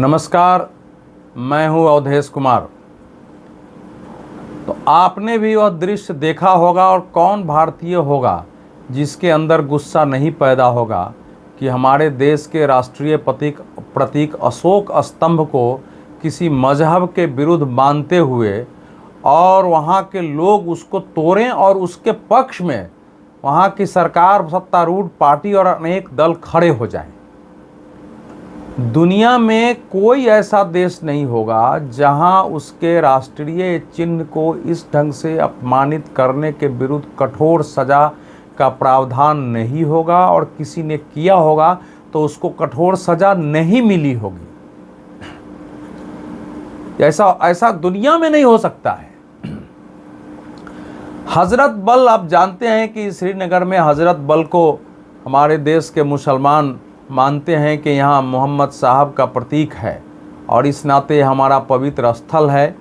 नमस्कार, मैं हूं अवधेश कुमार। तो आपने भी वह दृश्य देखा होगा और कौन भारतीय होगा जिसके अंदर गुस्सा नहीं पैदा होगा कि हमारे देश के राष्ट्रीय प्रतीक अशोक स्तंभ को किसी मजहब के विरुद्ध मानते हुए और वहाँ के लोग उसको तोड़ें और उसके पक्ष में वहाँ की सरकार, सत्तारूढ़ पार्टी और अनेक दल खड़े हो जाएं। दुनिया में कोई ऐसा देश नहीं होगा जहां उसके राष्ट्रीय चिन्ह को इस ढंग से अपमानित करने के विरुद्ध कठोर सजा का प्रावधान नहीं होगा, और किसी ने किया होगा तो उसको कठोर सजा नहीं मिली होगी। ऐसा दुनिया में नहीं हो सकता है। हजरत बल, आप जानते हैं कि श्रीनगर में हजरत बल को हमारे देश के मुसलमान मानते हैं कि यहाँ मोहम्मद साहब का प्रतीक है, और इस नाते हमारा पवित्र स्थल है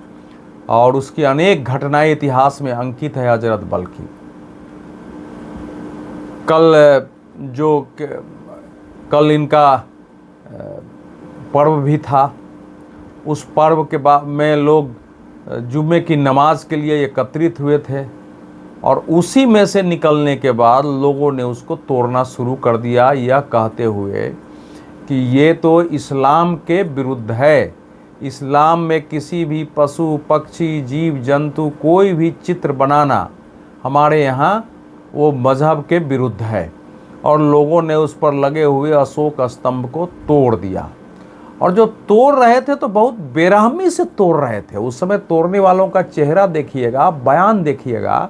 और उसकी अनेक घटनाएं इतिहास में अंकित है हजरत बल की। कल इनका पर्व भी था। उस पर्व के बाद में लोग जुम्मे की नमाज के लिए एकत्रित हुए थे, और उसी में से निकलने के बाद लोगों ने उसको तोड़ना शुरू कर दिया, यह कहते हुए कि ये तो इस्लाम के विरुद्ध है। इस्लाम में किसी भी पशु पक्षी जीव जंतु कोई भी चित्र बनाना हमारे यहाँ वो मजहब के विरुद्ध है, और लोगों ने उस पर लगे हुए अशोक स्तंभ को तोड़ दिया। और जो तोड़ रहे थे तो बहुत बेरहमी से तोड़ रहे थे। उस समय तोड़ने वालों का चेहरा देखिएगा, बयान देखिएगा,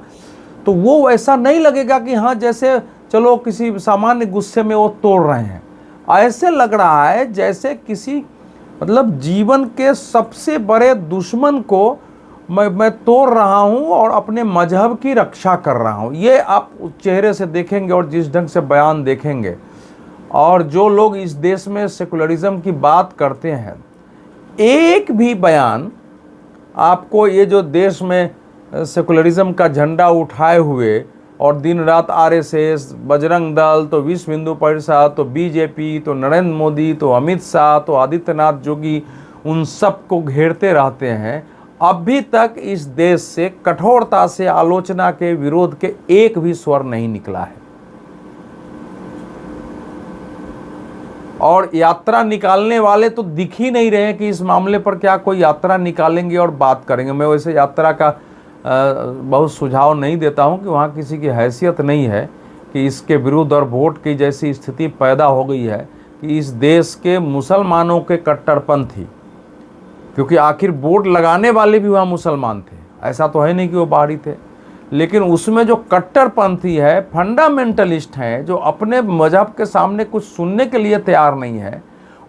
तो वो ऐसा नहीं लगेगा कि हाँ जैसे चलो किसी सामान्य गुस्से में वो तोड़ रहे हैं। ऐसे लग रहा है जैसे किसी मतलब जीवन के सबसे बड़े दुश्मन को मैं तोड़ रहा हूँ और अपने मजहब की रक्षा कर रहा हूँ। ये आप चेहरे से देखेंगे और जिस ढंग से बयान देखेंगे, और जो लोग इस देश में सेकुलरिज्म की बात करते हैं, एक भी बयान आपको ये जो देश में सेकुलरिज्म का झंडा उठाए हुए और दिन रात आरएसएस, बजरंग दल, तो विश्व हिंदू परिषद, तो बीजेपी, तो नरेंद्र मोदी, तो अमित शाह, तो आदित्यनाथ जोगी, उन सब को घेरते रहते हैं, अभी तक इस देश से कठोरता से आलोचना के विरोध के एक भी स्वर नहीं निकला है। और यात्रा निकालने वाले तो दिख ही नहीं रहे हैं कि इस मामले पर क्या कोई यात्रा निकालेंगे और बात करेंगे। मैं वैसे यात्रा का बहुत सुझाव नहीं देता हूं कि वहाँ किसी की हैसियत नहीं है कि इसके विरुद्ध, और वोट की जैसी स्थिति पैदा हो गई है कि इस देश के मुसलमानों के कट्टरपंथी, क्योंकि आखिर वोट लगाने वाले भी वहाँ मुसलमान थे, ऐसा तो है नहीं कि वो बाहरी थे, लेकिन उसमें जो कट्टरपंथी है, फंडामेंटलिस्ट हैं, जो अपने मजहब के सामने कुछ सुनने के लिए तैयार नहीं है,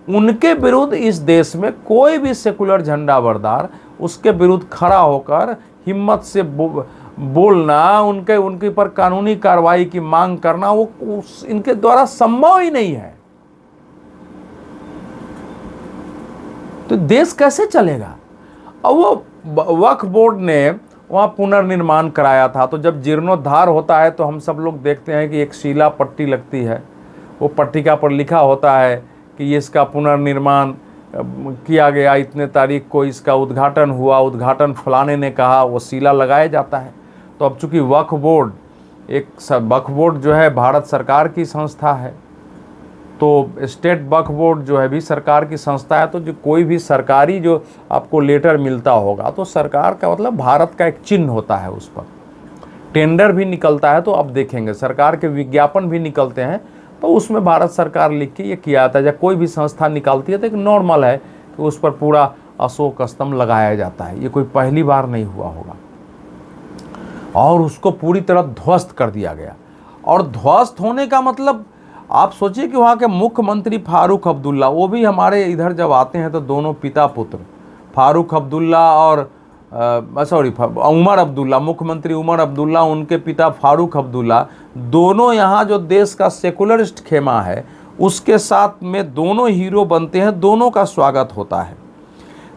उनके विरुद्ध इस देश में कोई भी सेकुलर झंडा बरदार उसके विरुद्ध खड़ा होकर हिम्मत से बोलना, उनके पर कानूनी कार्रवाई की मांग करना, वो इनके द्वारा संभव ही नहीं है। तो देश कैसे चलेगा? अब वो वक्फ बोर्ड ने वहाँ पुनर्निर्माण कराया था, तो जब जीर्णोद्धार होता है तो हम सब लोग देखते हैं कि एक शीला पट्टी लगती है, वो पट्टिका पर लिखा होता है कि ये इसका पुनर्निर्माण किया गया, इतने तारीख को इसका उद्घाटन हुआ, उद्घाटन फलाने ने कहा, वो शीला लगाया जाता है। तो अब चूँकि वक्फ बोर्ड जो है भारत सरकार की संस्था है, तो स्टेट वक्फ बोर्ड जो है भी सरकार की संस्था है, तो जो कोई भी सरकारी जो आपको लेटर मिलता होगा तो सरकार का मतलब भारत का एक चिन्ह होता है, उस पर टेंडर भी निकलता है। तो अब देखेंगे सरकार के विज्ञापन भी निकलते हैं, तो उसमें भारत सरकार लिख के ये किया जाता है। जब कोई भी संस्था निकालती है तो एक नॉर्मल है कि उस पर पूरा अशोक स्तंभ लगाया जाता है। ये कोई पहली बार नहीं हुआ होगा, और उसको पूरी तरह ध्वस्त कर दिया गया। और ध्वस्त होने का मतलब आप सोचिए कि वहाँ के मुख्यमंत्री फारूक अब्दुल्ला, वो भी हमारे इधर जब आते हैं तो दोनों पिता पुत्र, फारूक अब्दुल्ला और उमर अब्दुल्ला, मुख्यमंत्री उमर अब्दुल्ला, उनके पिता फारूक अब्दुल्ला, दोनों यहाँ जो देश का सेकुलरिस्ट खेमा है उसके साथ में दोनों हीरो बनते हैं, दोनों का स्वागत होता है।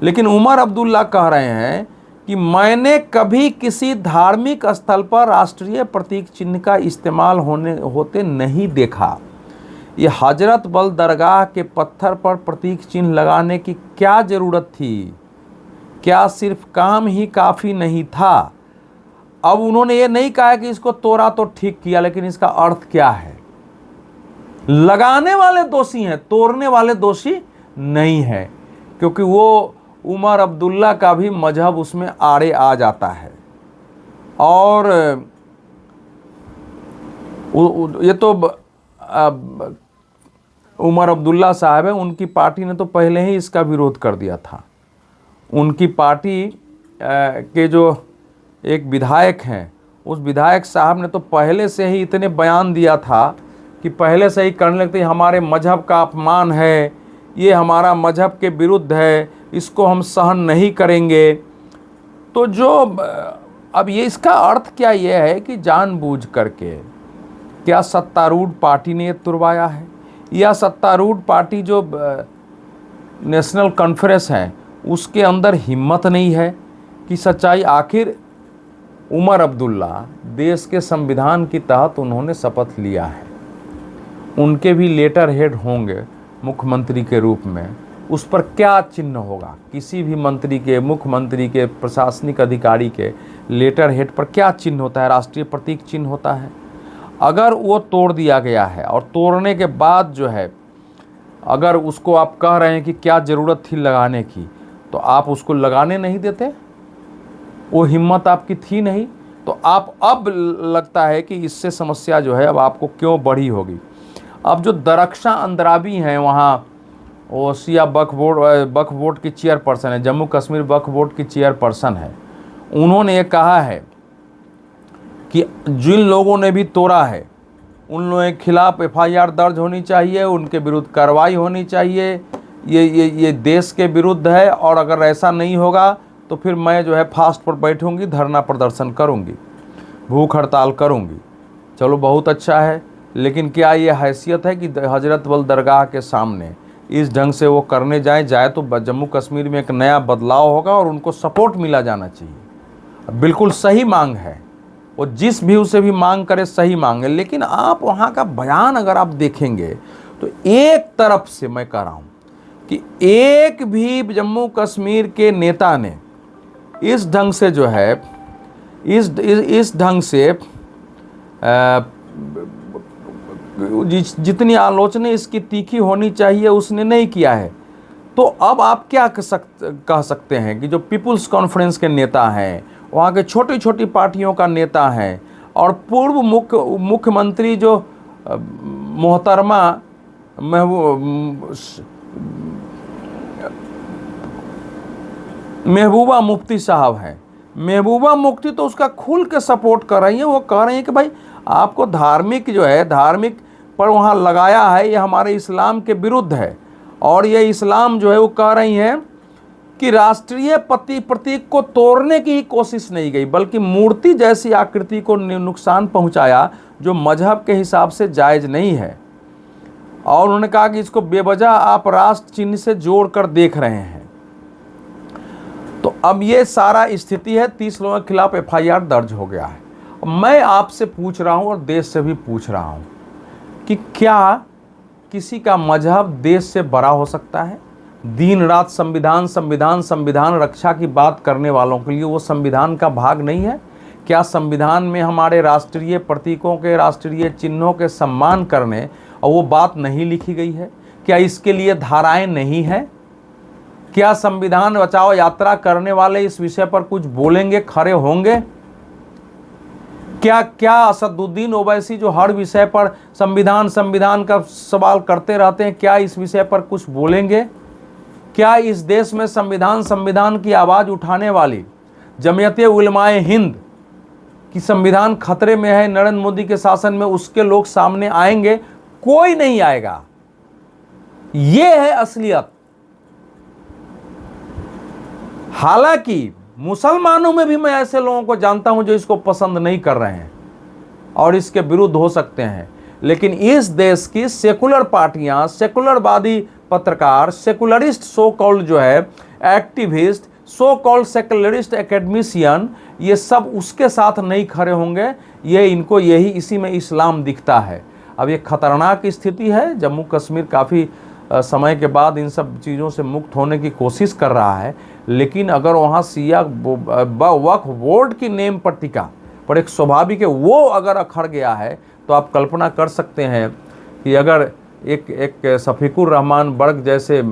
लेकिन उमर अब्दुल्ला कह रहे हैं कि मैंने कभी किसी धार्मिक स्थल पर राष्ट्रीय प्रतीक चिन्ह का इस्तेमाल होते नहीं देखा। ये हजरत बल दरगाह के पत्थर पर प्रतीक चिन्ह लगाने की क्या ज़रूरत थी? क्या सिर्फ काम ही काफ़ी नहीं था? अब उन्होंने ये नहीं कहा कि इसको तोड़ा तो ठीक किया, लेकिन इसका अर्थ क्या है? लगाने वाले दोषी हैं, तोड़ने वाले दोषी नहीं है, क्योंकि वो उमर अब्दुल्ला का भी मजहब उसमें आड़े आ जाता है। और ये तो उमर अब्दुल्ला साहब है, उनकी पार्टी ने तो पहले ही इसका विरोध कर दिया था। उनकी पार्टी के जो एक विधायक हैं, उस विधायक साहब ने तो पहले से ही इतने बयान दिया था कि पहले से ही करने लगते, हमारे मजहब का अपमान है, ये हमारा मजहब के विरुद्ध है, इसको हम सहन नहीं करेंगे। तो जो अब ये इसका अर्थ क्या ये है कि जानबूझ करके क्या सत्तारूढ़ पार्टी ने ये तुड़वाया है, या सत्तारूढ़ पार्टी जो नेशनल कॉन्फ्रेंस है उसके अंदर हिम्मत नहीं है कि सच्चाई? आखिर उमर अब्दुल्ला देश के संविधान के तहत उन्होंने शपथ लिया है, उनके भी लेटर हेड होंगे मुख्यमंत्री के रूप में, उस पर क्या चिन्ह होगा? किसी भी मंत्री के, मुख्यमंत्री के, प्रशासनिक अधिकारी के लेटर हेड पर क्या चिन्ह होता है? राष्ट्रीय प्रतीक चिन्ह होता है। अगर वो तोड़ दिया गया है और तोड़ने के बाद जो है, अगर उसको आप कह रहे हैं कि क्या ज़रूरत थी लगाने की, तो आप उसको लगाने नहीं देते? वो हिम्मत आपकी थी नहीं? तो आप अब लगता है कि इससे समस्या जो है अब आपको क्यों बढ़ी होगी। अब जो दरख्शां अंद्राबी हैं वहाँ, वो शिया वक्फ बोर्ड की चेयरपर्सन है, जम्मू कश्मीर वक्फ बोर्ड की चेयरपर्सन है, उन्होंने ये कहा है कि जिन लोगों ने भी तोड़ा है उन लोगों के खिलाफ FIR दर्ज होनी चाहिए, उनके विरुद्ध कार्रवाई होनी चाहिए, ये देश के विरुद्ध है, और अगर ऐसा नहीं होगा तो फिर मैं जो है फास्ट पर बैठूंगी, धरना प्रदर्शन करूंगी, भूख हड़ताल करूंगी। चलो बहुत अच्छा है, लेकिन क्या ये हैसियत है कि हजरत बल दरगाह के सामने इस ढंग से वो करने जाए तो जम्मू कश्मीर में एक नया बदलाव होगा और उनको सपोर्ट मिला जाना चाहिए। बिल्कुल सही मांग है, वो जिस भी उसे भी मांग करे सही मांग है, लेकिन आप वहाँ का बयान अगर आप देखेंगे तो एक तरफ से मैं कह रहा हूँ कि एक भी जम्मू कश्मीर के नेता ने इस ढंग से जो है, इस ढंग से जितनी आलोचना इसकी तीखी होनी चाहिए उसने नहीं किया है। तो अब आप क्या कह सकते हैं कि जो पीपुल्स कॉन्फ्रेंस के नेता हैं, वहाँ के छोटी छोटी पार्टियों का नेता है, और पूर्व मुख्यमंत्री जो मोहतरमा महबूबा मुफ्ती साहब हैं, महबूबा मुफ्ती तो उसका खुल के सपोर्ट कर रही हैं। वो कह रही हैं कि भाई आपको धार्मिक जो है, धार्मिक पर वहाँ लगाया है, ये हमारे इस्लाम के विरुद्ध है, और ये इस्लाम जो है वो कह रही हैं कि राष्ट्रीय प्रतीक को तोड़ने की ही कोशिश नहीं गई, बल्कि मूर्ति जैसी आकृति को नुकसान पहुंचाया जो मजहब के हिसाब से जायज़ नहीं है। और उन्होंने कहा कि इसको बेवजह आप राष्ट्र चिन्ह से जोड़ कर देख रहे हैं। तो अब ये सारा स्थिति है, 30 लोगों के खिलाफ FIR दर्ज हो गया है। मैं आपसे पूछ रहा हूँ और देश से भी पूछ रहा हूँ कि क्या किसी का मजहब देश से बड़ा हो सकता है? दिन रात संविधान रक्षा की बात करने वालों के लिए वो संविधान का भाग नहीं है क्या? संविधान में हमारे राष्ट्रीय प्रतीकों के, राष्ट्रीय चिन्हों के सम्मान करने और वो बात नहीं लिखी गई है क्या? इसके लिए धाराएं नहीं हैं क्या? संविधान बचाओ यात्रा करने वाले इस विषय पर कुछ बोलेंगे, खड़े होंगे क्या? असदुद्दीन ओवैसी जो हर विषय पर संविधान का सवाल करते रहते हैं, क्या इस विषय पर कुछ बोलेंगे? क्या इस देश में संविधान की आवाज़ उठाने वाली जमीयते उलमाए हिंद की संविधान खतरे में है नरेंद्र मोदी के शासन में, उसके लोग सामने आएंगे? कोई नहीं आएगा। ये है असलियत। हालांकि मुसलमानों में भी मैं ऐसे लोगों को जानता हूं जो इसको पसंद नहीं कर रहे हैं और इसके विरुद्ध हो सकते हैं, लेकिन इस देश की सेकुलर पार्टियां, सेकुलरवादी पत्रकार, सेकुलरिस्ट सो कॉल्ड जो है activist, so called secularist academician, ये सब उसके साथ नहीं खड़े होंगे। ये इनको यही इसी में इस्लाम दिखता है। अब ये खतरनाक स्थिति है। जम्मू कश्मीर काफ़ी समय के बाद इन सब चीज़ों से मुक्त होने की कोशिश कर रहा है, लेकिन अगर वहाँ सिया वक्फ बोर्ड की नेम पट्टिका पर एक स्वाभाविक है वो अगर अखड़ गया है, तो आप कल्पना कर सकते हैं कि अगर एक शफीकुर रहमान बर्ग जैसे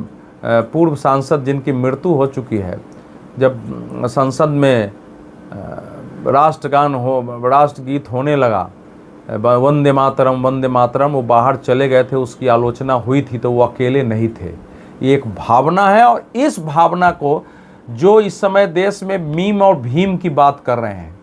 पूर्व सांसद जिनकी मृत्यु हो चुकी है, जब संसद में राष्ट्रगीत होने लगा, वंदे मातरम, वो बाहर चले गए थे, उसकी आलोचना हुई थी, तो वो अकेले नहीं थे। ये एक भावना है, और इस भावना को जो इस समय देश में मीम और भीम की बात कर रहे हैं,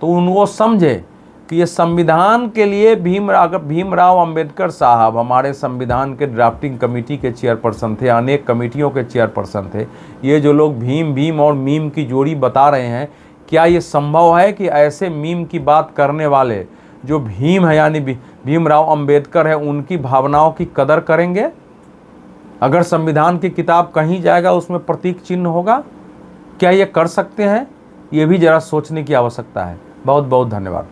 तो उनको समझे कि ये संविधान के लिए भीमराव अंबेडकर साहब हमारे संविधान के ड्राफ्टिंग कमेटी के चेयरपर्सन थे, अनेक कमेटियों के चेयरपर्सन थे। ये जो लोग भीम और मीम की जोड़ी बता रहे हैं, क्या ये संभव है कि ऐसे मीम की बात करने वाले जो भीम है यानी भीमराव अंबेडकर है, उनकी भावनाओं की कदर करेंगे? अगर संविधान की किताब कहीं जाएगा उसमें प्रतीक चिन्ह होगा, क्या ये कर सकते हैं? ये भी जरा सोचने की आवश्यकता है। बहुत बहुत धन्यवाद।